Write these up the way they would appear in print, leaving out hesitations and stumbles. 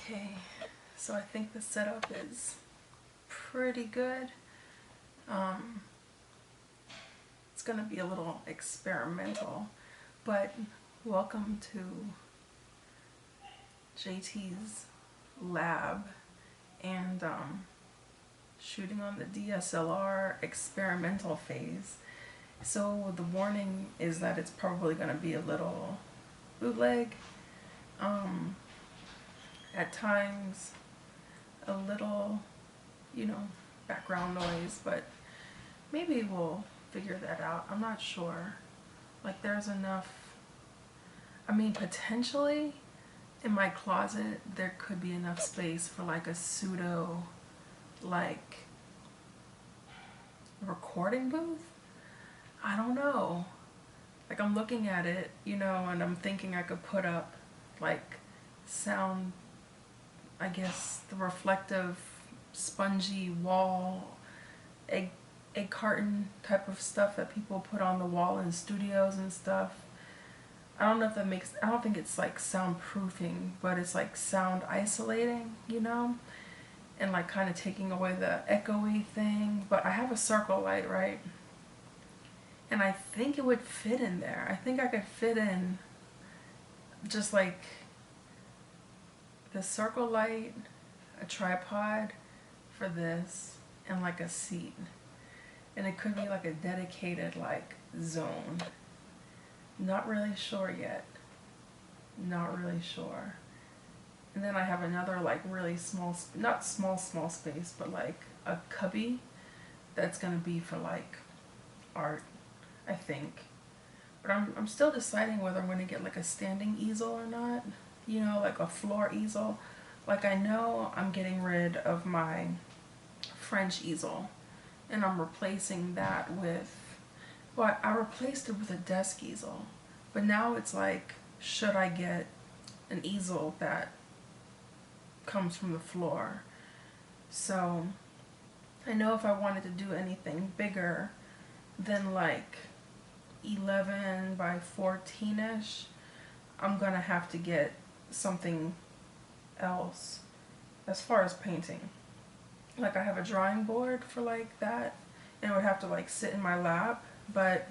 Okay, so I think the setup is pretty good. It's gonna be a little experimental, but welcome to JT's lab and shooting on the DSLR experimental phase. So the warning is that it's probably gonna be a little bootleg. At times a little, background noise, but maybe we'll figure that out. I'm not sure. Like, there's enough, potentially in my closet there could be enough space for like a pseudo like recording booth. I don't know. Like, I'm looking at it, and I'm thinking I could put up like sound, I guess, the reflective spongy wall, egg carton type of stuff that people put on the wall in studios and stuff. I don't know if that makes, I don't think it's like soundproofing, but it's like sound isolating, and like kind of taking away the echoey thing. But I have a circle light, right? And I think it would fit in there. I think I could fit in just like the circle light, a tripod for this, and like a seat. And it could be like a dedicated like zone. Not really sure yet. Not really sure. And then I have another like really small, not small space, but like a cubby that's gonna be for like art, I think. But I'm still deciding whether I'm gonna get like a standing easel or not. Like a floor easel. Like, I know I'm getting rid of my French easel and I'm replacing that with, well, I replaced it with a desk easel, but now it's like, should I get an easel that comes from the floor? So I know if I wanted to do anything bigger than like 11 by 14ish, I'm gonna have to get something else as far as painting. Like, I have a drawing board for like that, and it would have to like sit in my lap. But,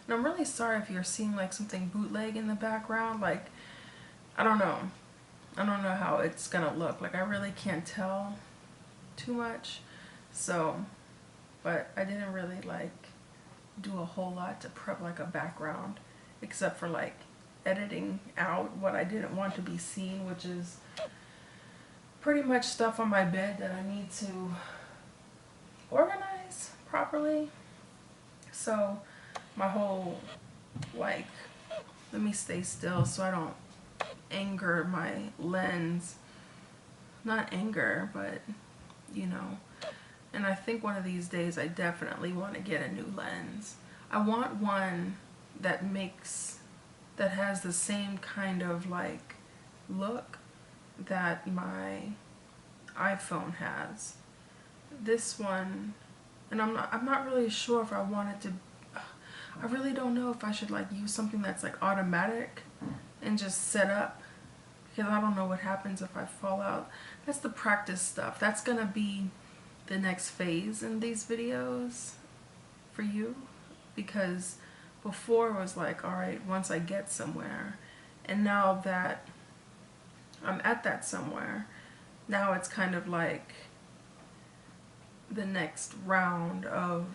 and I'm really sorry if you're seeing like something bootleg in the background. Like, I don't know how it's gonna look. Like, I really can't tell too much. So, but I didn't really like do a whole lot to prep like a background, except for like editing out what I didn't want to be seen, which is pretty much stuff on my bed that I need to organize properly. So my whole, like, let me stay still so I don't anger my lens. Not anger, but and I think one of these days I definitely want to get a new lens. I want one that has the same kind of like look that my iPhone has. This one, and I'm not really sure if I wanted to, I really don't know if I should like use something that's like automatic and just set up, because I don't know what happens if I fall out. That's the practice stuff. That's gonna be the next phase in these videos for you, because before it was like, alright, once I get somewhere, and now that I'm at that somewhere, now it's kind of like the next round of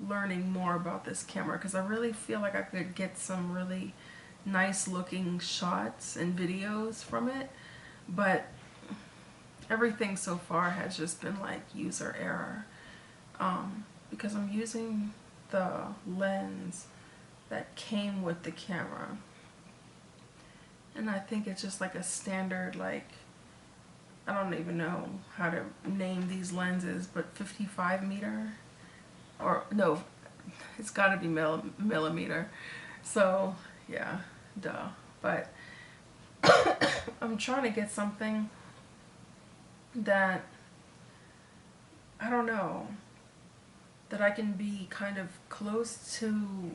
learning more about this camera, because I really feel like I could get some really nice looking shots and videos from it, but everything so far has just been like user error, because I'm using the lens that came with the camera, and I think it's just like a standard, like, I don't even know how to name these lenses, but 55 meter, or no, it's gotta be millimeter. So yeah, duh. But I'm trying to get something that, I don't know, that I can be kind of close to,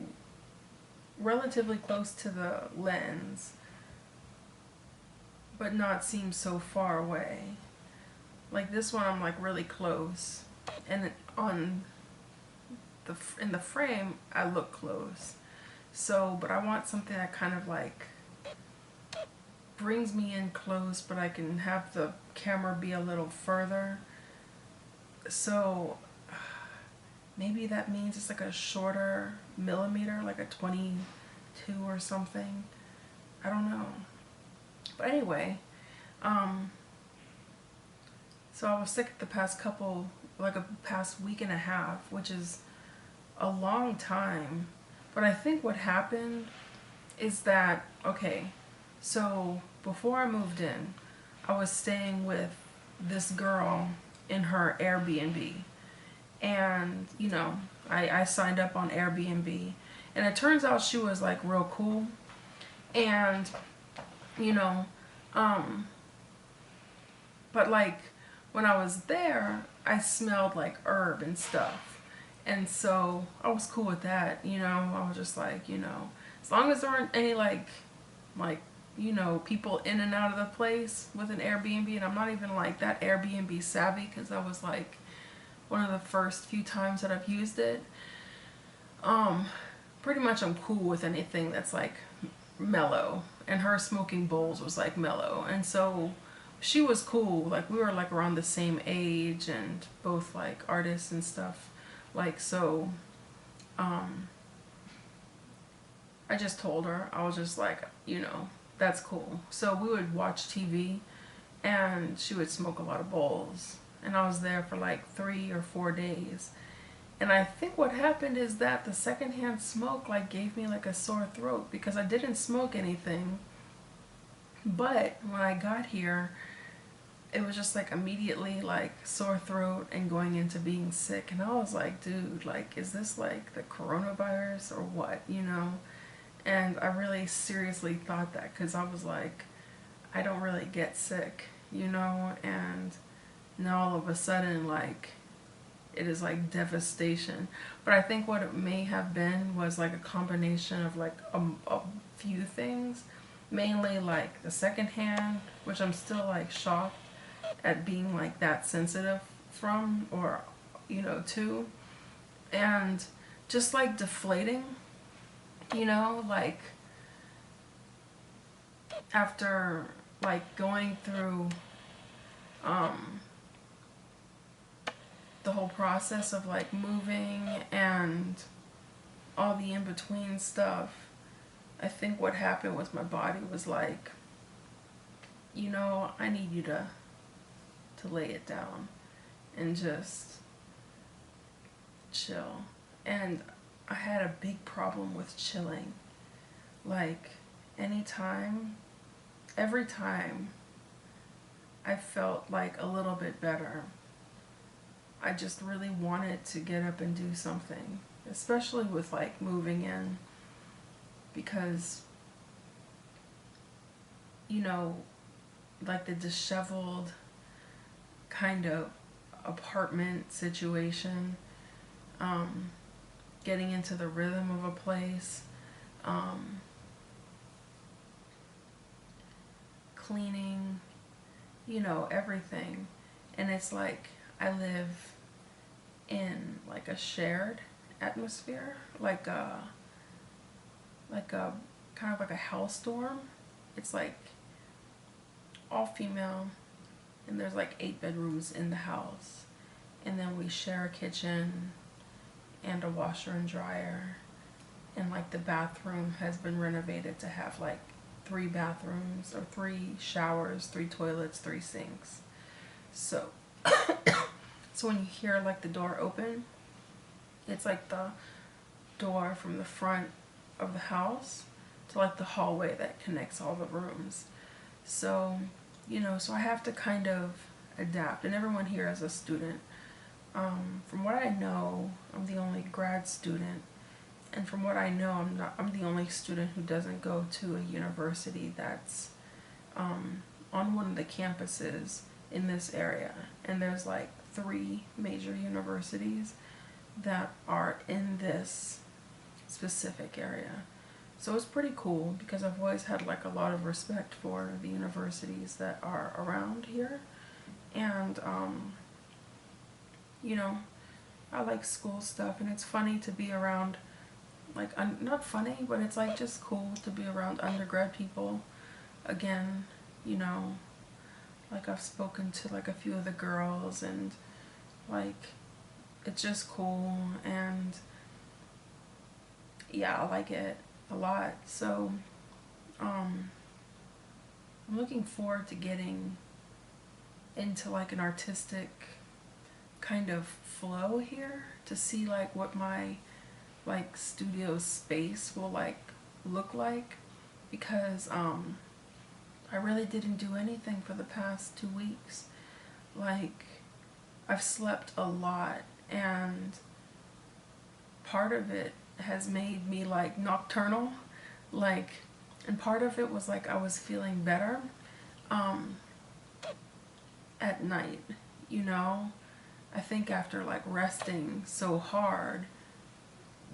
relatively close to the lens, but not seem so far away. Like this one, I'm like really close, and on in the frame, I look close. So, but I want something that kind of like brings me in close, but I can have the camera be a little further. So maybe that means it's like a shorter millimeter, like a 22 or something. I don't know. But anyway, so I was sick the past past week and a half, which is a long time. But I think what happened is that, okay, so before I moved in, I was staying with this girl in her Airbnb. And, you know, I signed up on Airbnb. And it turns out she was like real cool. And, you know, but like when I was there, I smelled like herb and stuff. And so I was cool with that, you know. I was just like, you know, as long as there aren't any like, you know, people in and out of the place with an Airbnb. And I'm not even like that Airbnb savvy, because I was like one of the first few times that I've used it. Pretty much I'm cool with anything that's like mellow. And her smoking bowls was like mellow. And so she was cool. Like we were like around the same age and both like artists and stuff. Like, so, I just told her, I was just like, you know, that's cool. So we would watch TV and she would smoke a lot of bowls. And I was there for like 3 or 4 days. And I think what happened is that the secondhand smoke like gave me like a sore throat, because I didn't smoke anything. But when I got here, it was just like immediately like sore throat and going into being sick. And I was like, dude, like, is this like the coronavirus or what, you know? And I really seriously thought that, because I was like, I don't really get sick, you know? And now all of a sudden, like, it is like devastation. But I think what it may have been was like a combination of like a few things. Mainly like the secondhand, which I'm still like shocked at being like that sensitive from, or, you know, to. And just like deflating, you know, like after like going through the whole process of like moving and all the in-between stuff, I think what happened was my body was like, you know, I need you to lay it down and just chill. And I had a big problem with chilling. Like every time I felt like a little bit better, I just really wanted to get up and do something, especially with like moving in, because, you know, like the disheveled kind of apartment situation, getting into the rhythm of a place, cleaning, you know, everything. And it's like I live in like a shared atmosphere, like a kind of like a house dorm. It's like all female, and there's like 8 bedrooms in the house, and then we share a kitchen and a washer and dryer, and like the bathroom has been renovated to have like 3 bathrooms, or 3 showers, 3 toilets, 3 sinks. So so when you hear like the door open, it's like the door from the front of the house to like the hallway that connects all the rooms. So, you know, so I have to kind of adapt. And everyone here is a student. From what I know, I'm the only grad student. And from what I know, I'm the only student who doesn't go to a university that's on one of the campuses in this area. And there's like 3 major universities that are in this specific area. So it's pretty cool because I've always had like a lot of respect for the universities that are around here. And, you know, I like school stuff, and it's funny to be around, like, not funny, but it's like just cool to be around undergrad people again, you know. Like, I've spoken to like a few of the girls, and like it's just cool, and yeah, I like it a lot. So I'm looking forward to getting into like an artistic kind of flow here, to see like what my like studio space will like look like, because I really didn't do anything for the past 2 weeks. Like, I've slept a lot, and part of it has made me like nocturnal, like, and part of it was like I was feeling better um at night, you know. I think after like resting so hard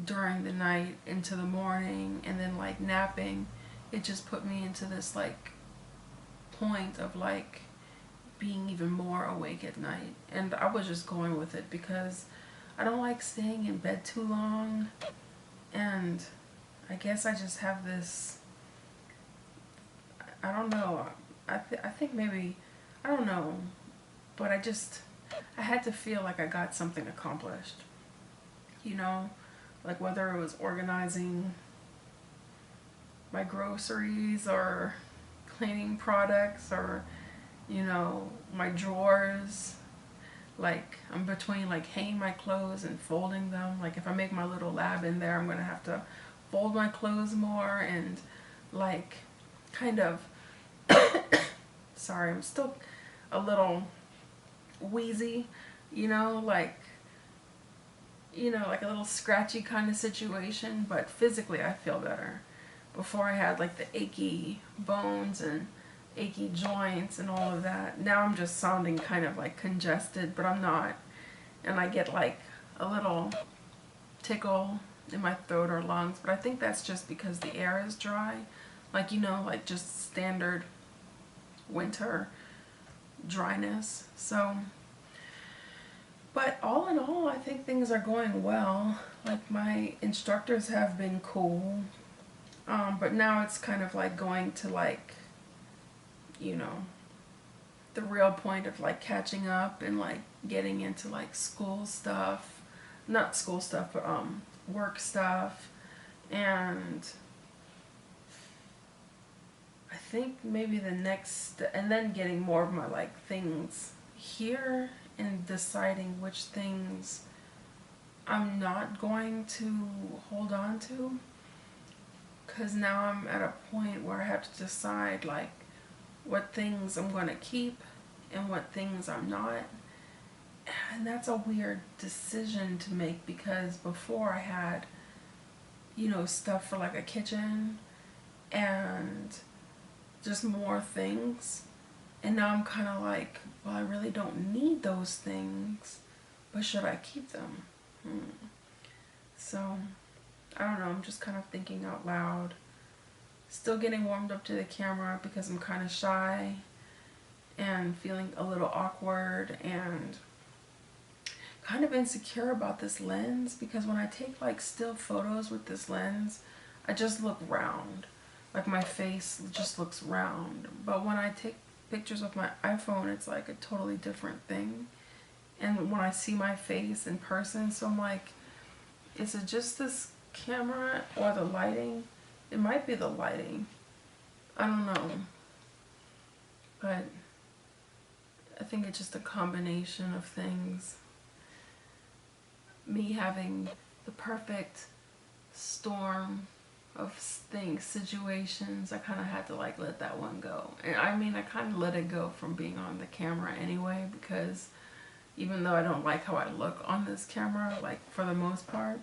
during the night into the morning and then like napping, it just put me into this like point of like being even more awake at night. And I was just going with it because I don't like staying in bed too long, and I guess I just have this, I don't know, I think maybe, I don't know, but I had to feel like I got something accomplished, you know, like whether it was organizing my groceries or cleaning products, or, you know, my drawers. Like, I'm between like hanging my clothes and folding them. Like, if I make my little lab in there, I'm gonna have to fold my clothes more, and like kind of sorry, I'm still a little wheezy, you know, like, you know, like a little scratchy kind of situation, but physically I feel better. Before I had like the achy bones and achy joints and all of that. Now I'm just sounding kind of like congested, but I'm not. And I get like a little tickle in my throat or lungs, but I think that's just because the air is dry. Like, you know, like just standard winter dryness. So, but all in all, I think things are going well. Like, my instructors have been cool. But now it's kind of like going to like, you know, the real point of like catching up and like getting into like school stuff, not school stuff, but work stuff. And I think maybe the next, and then getting more of my like things here and deciding which things I'm not going to hold on to, because now I'm at a point where I have to decide like what things I'm going to keep and what things I'm not. And that's a weird decision to make, because before I had, you know, stuff for like a kitchen and just more things. And now I'm kind of like, well, I really don't need those things, but should I keep them? So, I don't know, I'm just kind of thinking out loud. Still getting warmed up to the camera because I'm kind of shy and feeling a little awkward and kind of insecure about this lens, because when I take like still photos with this lens, I just look round. Like, my face just looks round. But when I take pictures with my iPhone, it's like a totally different thing. And when I see my face in person, so I'm like, is it just this camera or the lighting? It might be the lighting. I don't know. But I think it's just a combination of things. Me having the perfect storm of things, situations, I kind of had to like let that one go. And I mean, I kind of let it go from being on the camera anyway, because even though I don't like how I look on this camera, like for the most part,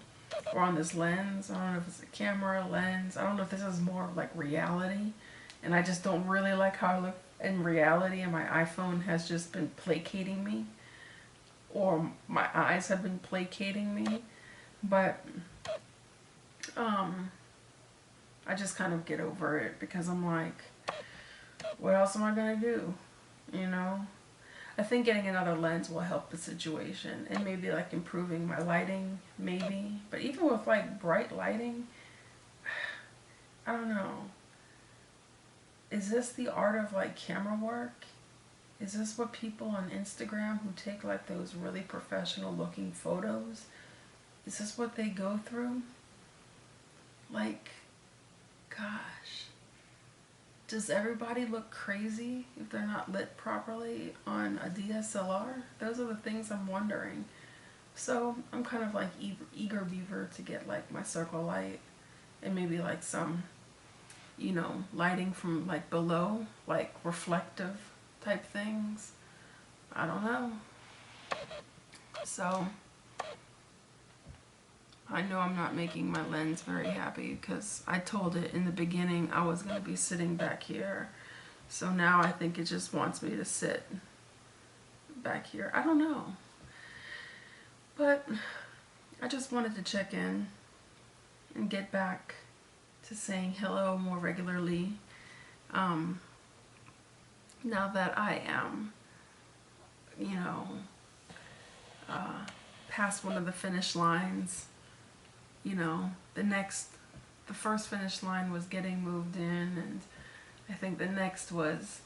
or on this lens, I don't know if it's a camera, lens, I don't know if this is more like reality, and I just don't really like how I look in reality, and my iPhone has just been placating me, or my eyes have been placating me. But I just kind of get over it because I'm like, what else am I gonna do? You know? I think getting another lens will help the situation, and maybe like improving my lighting, maybe. But even with like bright lighting, I don't know. Is this the art of like camera work? Is this what people on Instagram who take like those really professional looking photos, is this what they go through? Like, gosh. Does everybody look crazy if they're not lit properly on a DSLR? Those are the things I'm wondering. So I'm kind of like eager beaver to get like my circle light and maybe like some, you know, lighting from like below, like reflective type things. I don't know. So I know I'm not making my lens very happy because I told it in the beginning I was going to be sitting back here. So now I think it just wants me to sit back here. I don't know. But I just wanted to check in and get back to saying hello more regularly. Now that I am, you know, past one of the finish lines, you know, the first finish line was getting moved in, and I think the next was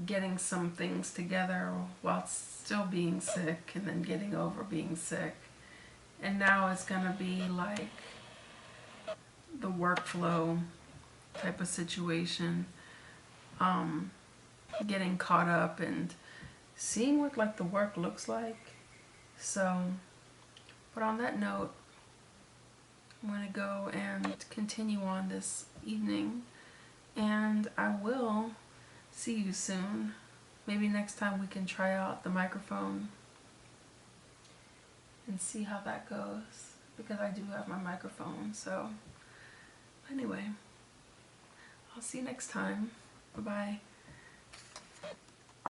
getting some things together while still being sick and then getting over being sick. And now it's gonna be like the workflow type of situation, getting caught up and seeing what like the work looks like. So, but on that note, I'm going to go and continue on this evening, and I will see you soon. Maybe next time we can try out the microphone and see how that goes, because I do have my microphone. So anyway, I'll see you next time. Bye-bye.